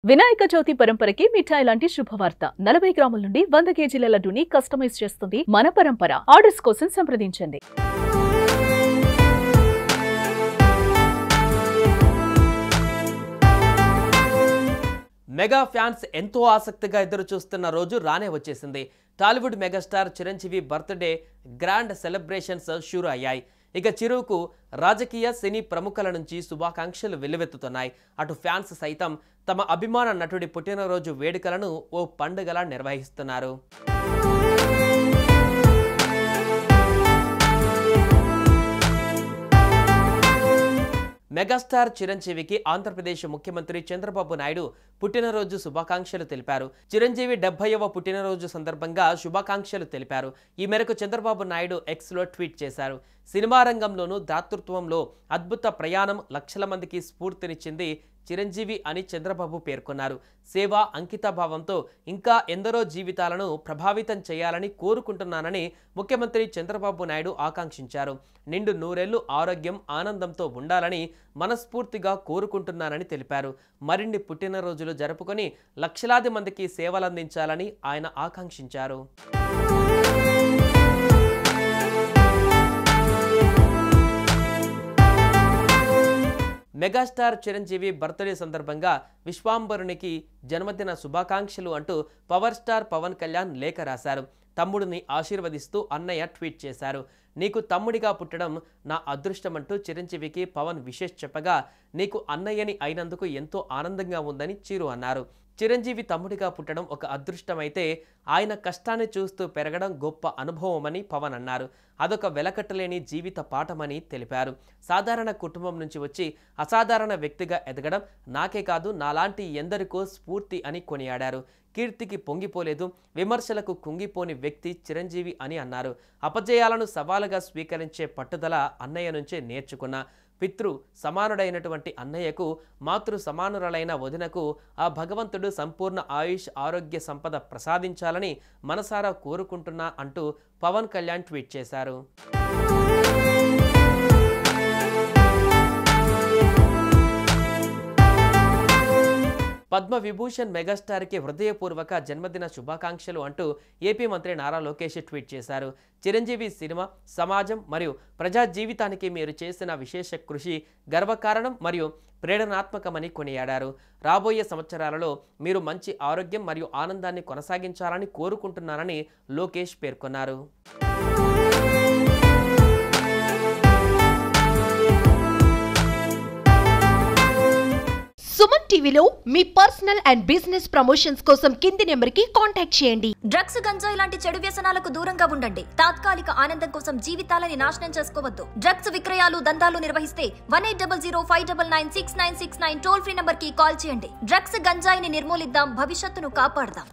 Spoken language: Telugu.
వినాయక చవితి పరంపరకి మిఠాయి లాంటి శుభవార్త 40 గ్రాముల నుండి 100 కేజీల లడ్డూని కస్టమైజ్ చేస్తుంది మన పరంపర. ఆర్డర్స్ కోసం సంప్రదించండి. మెగా ఫ్యాన్స్ ఎంతో ఆసక్తిగా ఎదురు చూస్తున్న రోజు రానే వచ్చేసింది. Tollywood megastar Chiranjeevi birthday grand celebrations షురూ అయ్యాయి. ఇక చిరుకు రాజకీయ సినీ ప్రముఖుల నుంచి శుభాకాంక్షలు వెల్లువెత్తుతున్నాయి. అటు ఫ్యాన్స్ సైతం తమ అభిమాన నటుడి పుట్టినరోజు వేడుకలను ఓ పండుగలా నిర్వహిస్తున్నారు. మెగాస్టార్ చిరంజీవికి ఆంధ్రప్రదేశ్ ముఖ్యమంత్రి చంద్రబాబు నాయుడు పుట్టినరోజు శుభాకాంక్షలు తెలిపారు. చిరంజీవి 70వ పుట్టినరోజు సందర్భంగా శుభాకాంక్షలు తెలిపారు. ఈ మేరకు చంద్రబాబు నాయుడు ఎక్స్లో ట్వీట్ చేశారు. సినిమా రంగంలోనూ దాతృత్వంలో అద్భుత ప్రయాణం లక్షల మందికి స్ఫూర్తినిచ్చింది చిరంజీవి అని చంద్రబాబు పేర్కొన్నారు. సేవ, అంకితభావంతో ఇంకా ఎందరో జీవితాలను ప్రభావితం చేయాలని కోరుకుంటున్నానని ముఖ్యమంత్రి చంద్రబాబు నాయుడు ఆకాంక్షించారు. నిండు నూరేళ్లు ఆరోగ్యం, ఆనందంతో ఉండాలని మనస్ఫూర్తిగా కోరుకుంటున్నానని తెలిపారు. మరిన్ని పుట్టినరోజులు జరుపుకొని లక్షలాది మందికి సేవలందించాలని ఆయన ఆకాంక్షించారు. మెగాస్టార్ చిరంజీవి బర్త్డే సందర్భంగా విశ్వాంబరునికి జన్మదిన శుభాకాంక్షలు అంటూ పవర్ స్టార్ పవన్ కళ్యాణ్ లేఖ రాశారు. తమ్ముడిని ఆశీర్వదిస్తూ అన్నయ్య ట్వీట్ చేశారు. నీకు తమ్ముడిగా పుట్టడం నా అదృష్టమంటూ చిరంజీవికి పవన్ విషెస్ చెప్పగా, నీకు అన్నయ్యని అయినందుకు ఎంతో ఆనందంగా ఉందని చిరు అన్నారు. చిరంజీవి తమ్ముడిగా పుట్టడం ఒక అదృష్టమైతే ఆయన కష్టాన్ని చూస్తూ పెరగడం గొప్ప అనుభవమని పవన్ అన్నారు. అదొక వెలకట్టలేని జీవిత పాఠమని తెలిపారు. సాధారణ కుటుంబం నుంచి వచ్చి అసాధారణ వ్యక్తిగా ఎదగడం నాకే కాదు నాలాంటి ఎందరికో స్ఫూర్తి అని కొనియాడారు. కీర్తికి పొంగిపోలేదు, విమర్శలకు కుంగిపోని వ్యక్తి చిరంజీవి అని అన్నారు. అపజయాలను సవాలుగా స్వీకరించే పట్టుదల అన్నయ్య నుంచే నేర్చుకున్నా. పితృ సమానుడైనటువంటి అన్నయ్యకు మాతృ సమానురాలైన వదినకు ఆ భగవంతుడు సంపూర్ణ ఆయుష్, ఆరోగ్య సంపద ప్రసాదించాలని మనసారా కోరుకుంటున్నా అంటూ పవన్ కళ్యాణ్ ట్వీట్ చేశారు. పద్మ విభూషణ్ మెగాస్టార్కి హృదయపూర్వక జన్మదిన శుభాకాంక్షలు అంటూ ఏపీ మంత్రి నారా లోకేష్ ట్వీట్ చేశారు. చిరంజీవి సినిమా, సమాజం మరియు ప్రజా జీవితానికి మీరు చేసిన విశేష కృషి గర్వకారణం మరియు ప్రేరణాత్మకమని కొనియాడారు. రాబోయే సంవత్సరాలలో మీరు మంచి ఆరోగ్యం మరియు ఆనందాన్ని కొనసాగించాలని కోరుకుంటున్నానని లోకేష్ పేర్కొన్నారు. సుమన్ టీవీలో మీ పర్సనల్ అండ్ బిజినెస్ ప్రమోషన్స్ కోసం కింది నెంబర్కి కాంటాక్ట్ చేయండి. డ్రగ్స్, గంజాయి లాంటి చెడు వ్యసనాలకు దూరంగా ఉండండి. తాత్కాలిక ఆనందం కోసం జీవితాలని నాశనం చేసుకోవద్దు. డ్రగ్స్ విక్రయాలు, దందాలు నిర్వహిస్తే 1800599699 టోల్ ఫ్రీ నంబర్ కి కాల్ చేయండి. డ్రగ్స్, గంజాయిని నిర్మూలిద్దాం, భవిష్యత్తును కాపాడదాం.